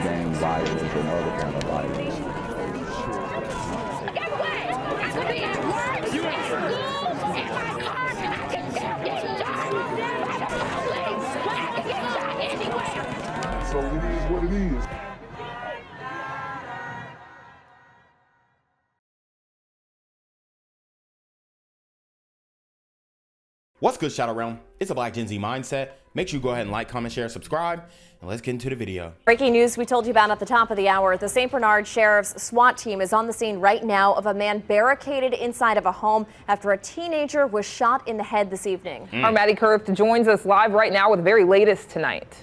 gang violence and other kind of violence. Get away! I could be at work, at school, in my car, and I can still get shot by the police. But I can get shot anywhere. So it is what it is. What's good, Shadow Realm? It's a Black Gen Z Mindset. Make sure you go ahead and like, comment, share, subscribe, and let's get into the video. Breaking news we told you about at the top of the hour. The St. Bernard Sheriff's SWAT team is on the scene right now of a man barricaded inside of a home after a teenager was shot in the head this evening. Our Maddie Kurth joins us live right now with the very latest tonight.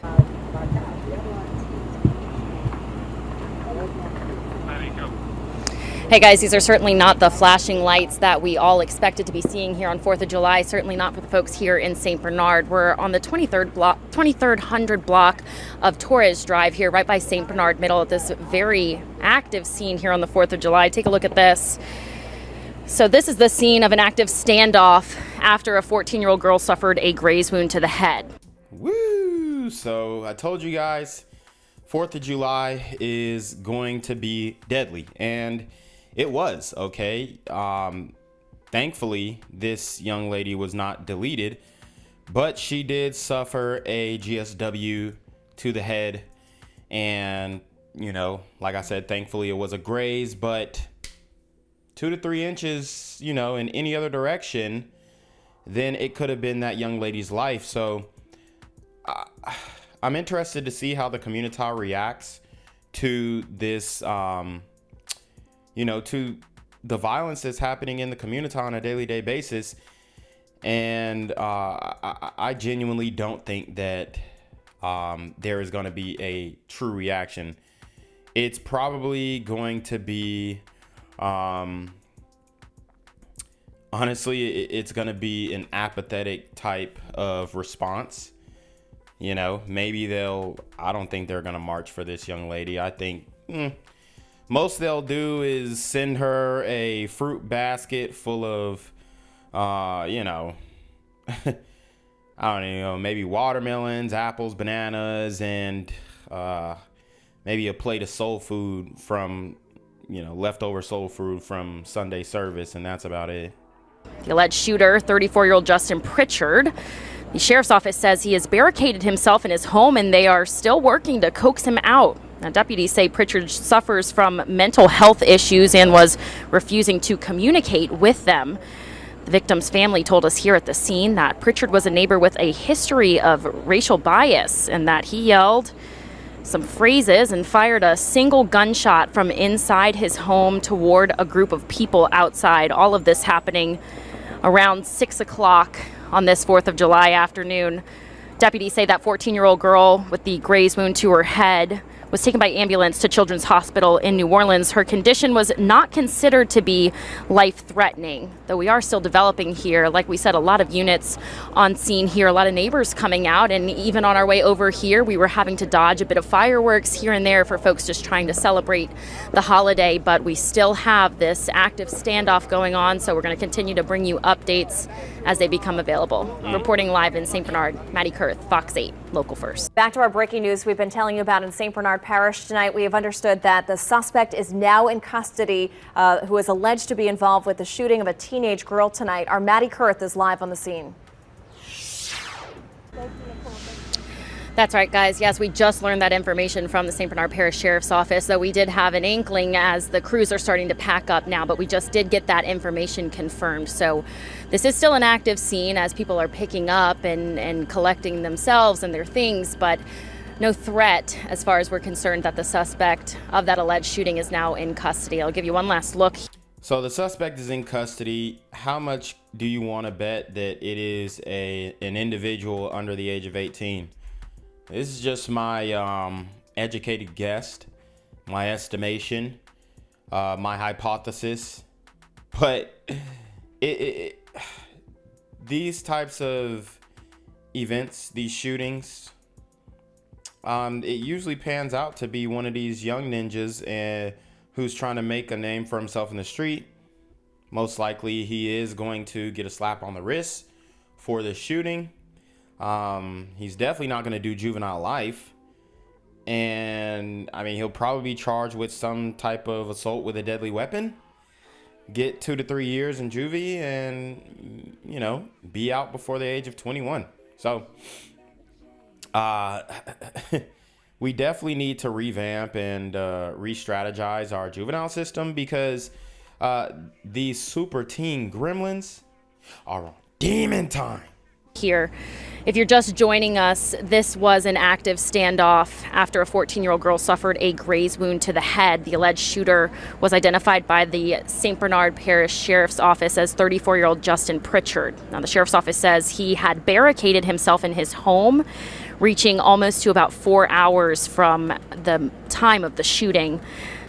Hey guys, these are certainly not the flashing lights that we all expected to be seeing here on 4th of July, certainly not for the folks here in St. Bernard. We're on the 2300 block of Torres Drive here, right by St. Bernard Middle, at this very active scene here on the 4th of July. Take a look at this. So this is the scene of an active standoff after a 14-year-old girl suffered a graze wound to the head. Woo! So I told you guys, 4th of July is going to be deadly, and it was, okay. Thankfully, this young lady was not deleted, but she did suffer a GSW to the head. And, you know, like I said, thankfully it was a graze, but 2 to 3 inches, you know, in any other direction, then it could have been that young lady's life. So I'm interested to see how the community reacts to this, you know, to the violence that's happening in the community on a daily basis. And I genuinely don't think that there is going to be a true reaction. It's probably going to be, honestly, it's going to be an apathetic type of response. You know, maybe I don't think they're going to march for this young lady. I think most they'll do is send her a fruit basket full of, you know, I don't know, maybe watermelons, apples, bananas, and maybe a plate of soul food from, you know, leftover soul food from Sunday service, and that's about it. The alleged shooter, 34-year-old Justin Pritchard, the sheriff's office says he has barricaded himself in his home and they are still working to coax him out. Now, deputies say Pritchard suffers from mental health issues and was refusing to communicate with them. The victim's family told us here at the scene that Pritchard was a neighbor with a history of racial bias and that he yelled some phrases and fired a single gunshot from inside his home toward a group of people outside. All of this happening around 6 o'clock on this 4th of July afternoon. Deputies say that 14-year-old girl with the graze wound to her head was taken by ambulance to Children's Hospital in New Orleans. Her condition was not considered to be life-threatening, though we are still developing here. Like we said, a lot of units on scene here, a lot of neighbors coming out, and even on our way over here, we were having to dodge a bit of fireworks here and there for folks just trying to celebrate the holiday, but we still have this active standoff going on, so we're going to continue to bring you updates as they become available. Reporting live in St. Bernard, Maddie Kurth, Fox 8, Local First. Back to our breaking news we've been telling you about in St. Bernard Parish tonight. We have understood that the suspect is now in custody, who is alleged to be involved with the shooting of a teenage girl tonight. Our Maddie Kurth is live on the scene. That's right, guys. Yes, we just learned that information from the St. Bernard Parish Sheriff's Office, though we did have an inkling as the crews are starting to pack up now, but we just did get that information confirmed. So this is still an active scene as people are picking up and collecting themselves and their things, but no threat as far as we're concerned that the suspect of that alleged shooting is now in custody. I'll give you one last look. So the suspect is in custody. How much do you want to bet that it is an individual under the age of 18? This is just my educated guess, my estimation, my hypothesis. But these types of events, these shootings, it usually pans out to be one of these young ninjas who's trying to make a name for himself in the street. Most likely he is going to get a slap on the wrist for this shooting. He's definitely not going to do juvenile life. And and I mean, he'll probably be charged with some type of assault with a deadly weapon, get 2 to 3 years in juvie, and, you know, be out before the age of 21. So, we definitely need to revamp and re-strategize our juvenile system, because these super teen gremlins are on demon time. Here, if you're just joining us, this was an active standoff after a 14-year-old girl suffered a graze wound to the head. The alleged shooter was identified by the St. Bernard Parish Sheriff's Office as 34-year-old Justin Pritchard. Now, the Sheriff's Office says he had barricaded himself in his home, reaching almost to about 4 hours from the time of the shooting.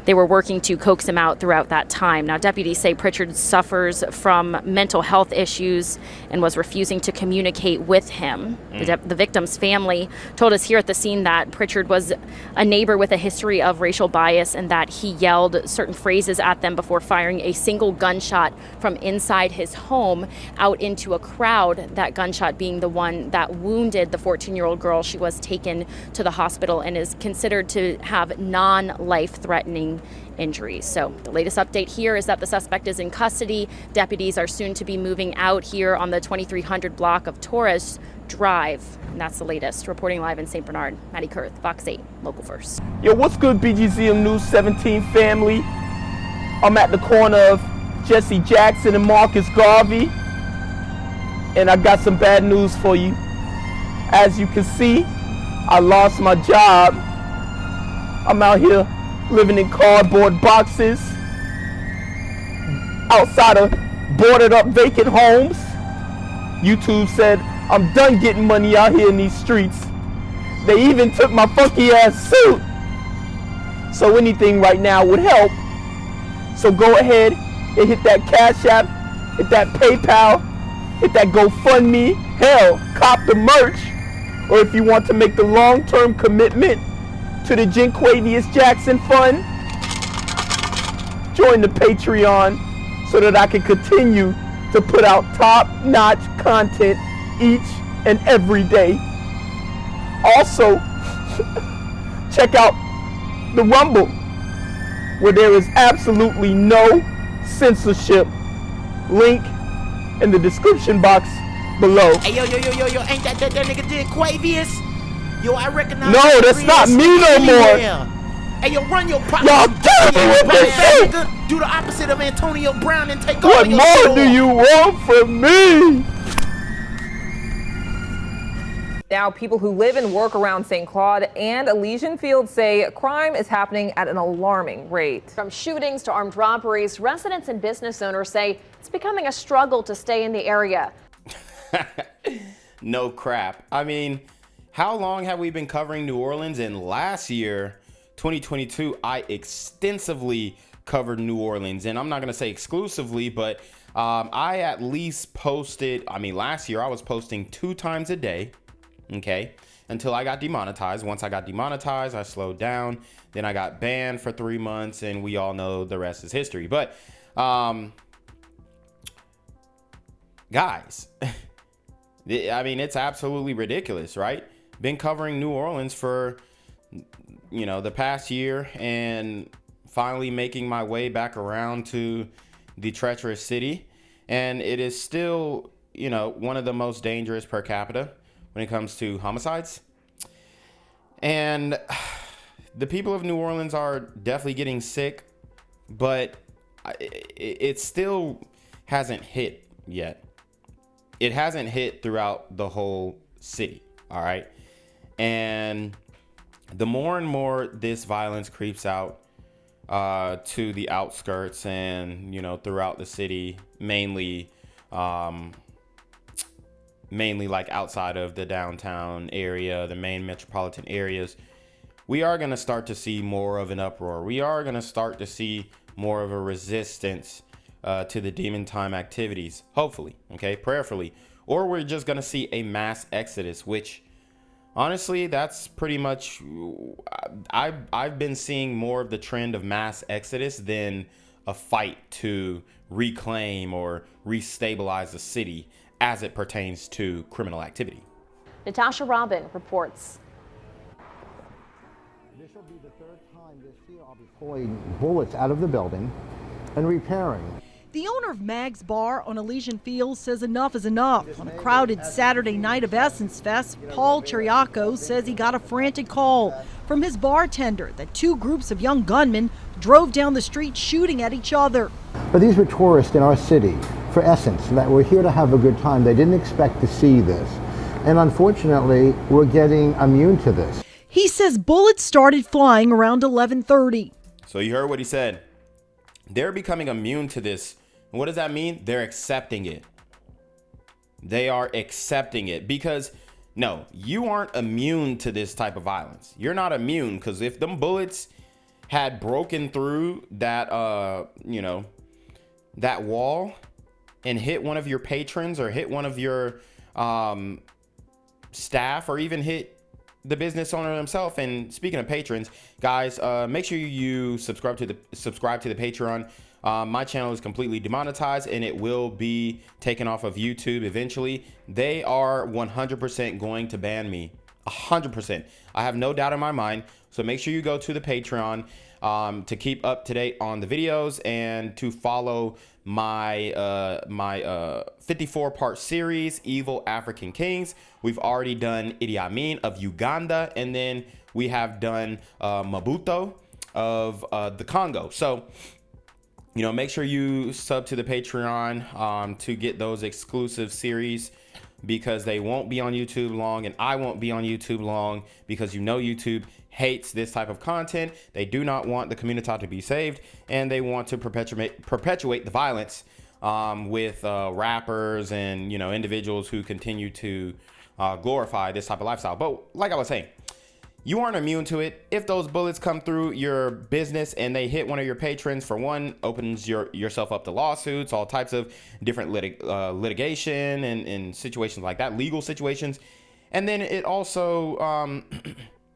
They were working to coax him out throughout that time. Now, deputies say Pritchard suffers from mental health issues and was refusing to communicate with him. The victim's family told us here at the scene that Pritchard was a neighbor with a history of racial bias and that he yelled certain phrases at them before firing a single gunshot from inside his home out into a crowd, that gunshot being the one that wounded the 14-year-old girl. She was taken to the hospital and is considered to have non-life-threatening injuries. So the latest update here is that the suspect is in custody. Deputies are soon to be moving out here on the 2300 block of Torres Drive. And that's the latest. Reporting live in St. Bernard, Maddie Kurth, Fox 8, Local First. Yo, what's good, BGZM News 17 family? I'm at the corner of Jesse Jackson and Marcus Garvey, and I got some bad news for you. As you can see, I lost my job. I'm out here living in cardboard boxes outside of boarded up vacant homes. YouTube said I'm done getting money out here in these streets. They even took my funky ass suit. So anything right now would help. So go ahead and hit that Cash App, hit that PayPal, hit that GoFundMe. Hell, cop the merch. Or if you want to make the long-term commitment to the Jinquavius Jackson Fund, join the Patreon so that I can continue to put out top-notch content each and every day. Also, check out the Rumble, where there is absolutely no censorship. Link in the description box below. Hey, yo, ain't that nigga Jinquavius? Yo, I recognize. No, that's not me no more. Hey, yo, run your pocket. Y'all killing me with this shit. Do the opposite of Antonio Brown and take What all your more shit do off. you want from me? Now, people who live and work around St. Claude and Elysian Fields say crime is happening at an alarming rate. From shootings to armed robberies, residents and business owners say it's becoming a struggle to stay in the area. No crap. I mean, how long have we been covering New Orleans? And last year, 2022, I extensively covered New Orleans. And I'm not going to say exclusively, but I at least posted, last year I was posting 2 times a day. Okay, until I got demonetized. Once I got demonetized, I slowed down. Then I got banned for 3 months, and we all know the rest is history. But guys, it's absolutely ridiculous, right? Been covering New Orleans for the past year, and finally making my way back around to the treacherous city, and it is still one of the most dangerous per capita when it comes to homicides. And the people of New Orleans are definitely getting sick, but it still hasn't hit yet. It hasn't hit throughout the whole city, all right? And the more and more this violence creeps out to the outskirts and, throughout the city, mainly like outside of the downtown area, the main metropolitan areas, we are going to start to see more of an uproar. We are going to start to see more of a resistance to the demon time activities, hopefully, okay, prayerfully. Or we're just going to see a mass exodus, which honestly, that's pretty much, I've been seeing more of the trend of mass exodus than a fight to reclaim or restabilize the city as it pertains to criminal activity. Natasha Robin reports. Initial will be the third time this year I'll be pulling bullets out of the building and repairing. The owner of Mag's Bar on Elysian Fields says enough is enough. On a crowded Saturday night of Essence Fest, Paul Chirioco says he got a frantic call from his bartender that two groups of young gunmen drove down the street shooting at each other. But these were tourists in our city for Essence that were here to have a good time. They didn't expect to see this. And unfortunately, we're getting immune to this. He says bullets started flying around 11:30. So you heard what he said. They're becoming immune to this. What does that mean? They're accepting it. They are accepting it because no, you aren't immune to this type of violence. You're not immune because if them bullets had broken through that, that wall and hit one of your patrons or hit one of your staff or even hit the business owner himself. And speaking of patrons, guys, make sure you subscribe to the Patreon. My channel is completely demonetized and it will be taken off of YouTube eventually. They are 100% going to ban me. 100%. I have no doubt in my mind. So make sure you go to the Patreon to keep up to date on the videos and to follow my 54-part series, Evil African Kings. We've already done Idi Amin of Uganda, and then we have done Mobutu of the Congo. So, make sure you sub to the Patreon to get those exclusive series because they won't be on YouTube long and I won't be on YouTube long because YouTube hates this type of content. They do not want the community to be saved and they want to perpetuate the violence with rappers and, individuals who continue to glorify this type of lifestyle. But like I was saying, you aren't immune to it. If those bullets come through your business and they hit one of your patrons, for one, opens yourself up to lawsuits, all types of different litigation and situations like that, legal situations. And then it also,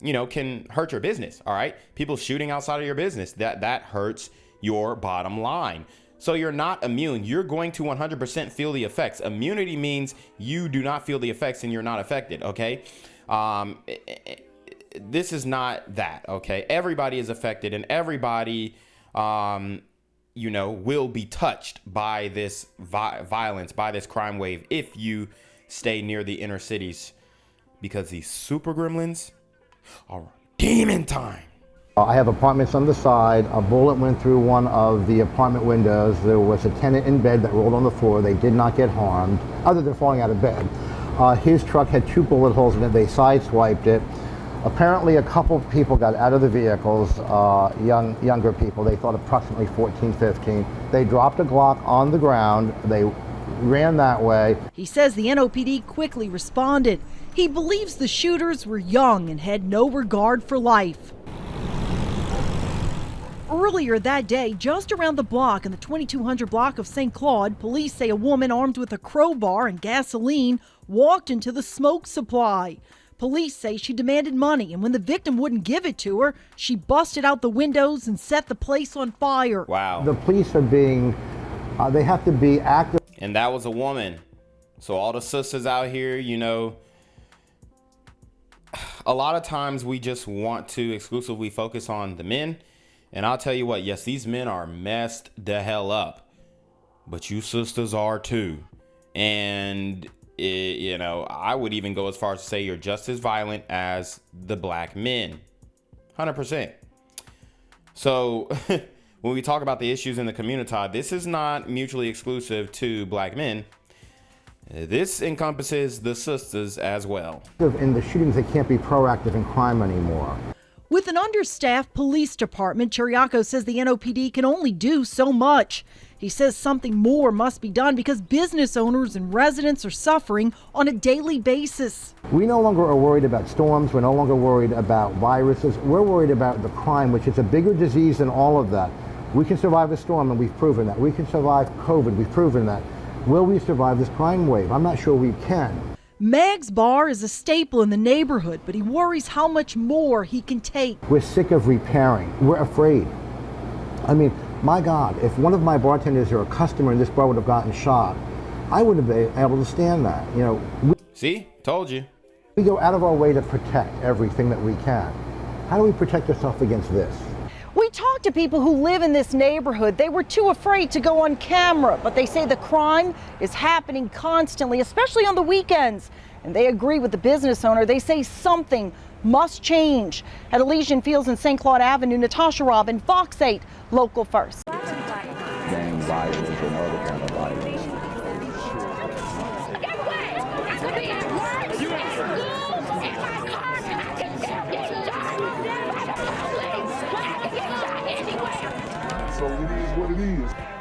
can hurt your business. All right. People shooting outside of your business, that hurts your bottom line. So you're not immune. You're going to 100% feel the effects. Immunity means you do not feel the effects and you're not affected. Okay. This is not that, okay? Everybody is affected and everybody, will be touched by this violence, by this crime wave if you stay near the inner cities because these super gremlins are demon time. I have apartments on the side. A bullet went through one of the apartment windows. There was a tenant in bed that rolled on the floor. They did not get harmed, other than falling out of bed. His truck had 2 bullet holes in it. They sideswiped it. Apparently, a couple of people got out of the vehicles, younger people. They thought approximately 14, 15. They dropped a Glock on the ground. They ran that way. He says the NOPD quickly responded. He believes the shooters were young and had no regard for life. Earlier that day, just around the block in the 2200 block of St. Claude, police say a woman armed with a crowbar and gasoline walked into the smoke supply. Police say she demanded money, and when the victim wouldn't give it to her, she busted out the windows and set the place on fire. Wow. The police are being, they have to be active. And that was a woman. So all the sisters out here, a lot of times we just want to exclusively focus on the men. And I'll tell you what, yes, these men are messed the hell up, but you sisters are too. And I would even go as far as to say you're just as violent as the black men. 100%. So when we talk about the issues in the community, this is not mutually exclusive to black men. This encompasses the sisters as well. In the shootings, they can't be proactive in crime anymore. With an understaffed police department, Chirioco says the NOPD can only do so much. He says something more must be done because business owners and residents are suffering on a daily basis. We no longer are worried about storms. We're no longer worried about viruses. We're worried about the crime, which is a bigger disease than all of that. We can survive a storm, and we've proven that. We can survive COVID. We've proven that. Will we survive this crime wave? I'm not sure we can. Mag's Bar is a staple in the neighborhood, but he worries how much more he can take. We're sick of repairing. We're afraid. I mean, my God, if one of my bartenders or a customer in this bar would have gotten shot, I wouldn't have been able to stand that. See? Told you. We go out of our way to protect everything that we can. How do we protect ourselves against this? We talked to people who live in this neighborhood. They were too afraid to go on camera, but they say the crime is happening constantly, especially on the weekends. And they agree with the business owner. They say something must change. At Elysian Fields and St. Claude Avenue, Natasha Robin, Fox 8, Local First. Gang violence and other kind of violence. Guess what? I could be at work, at school, in my car, and I can still get shot by the police. But I can get shot anywhere. So it is what it is.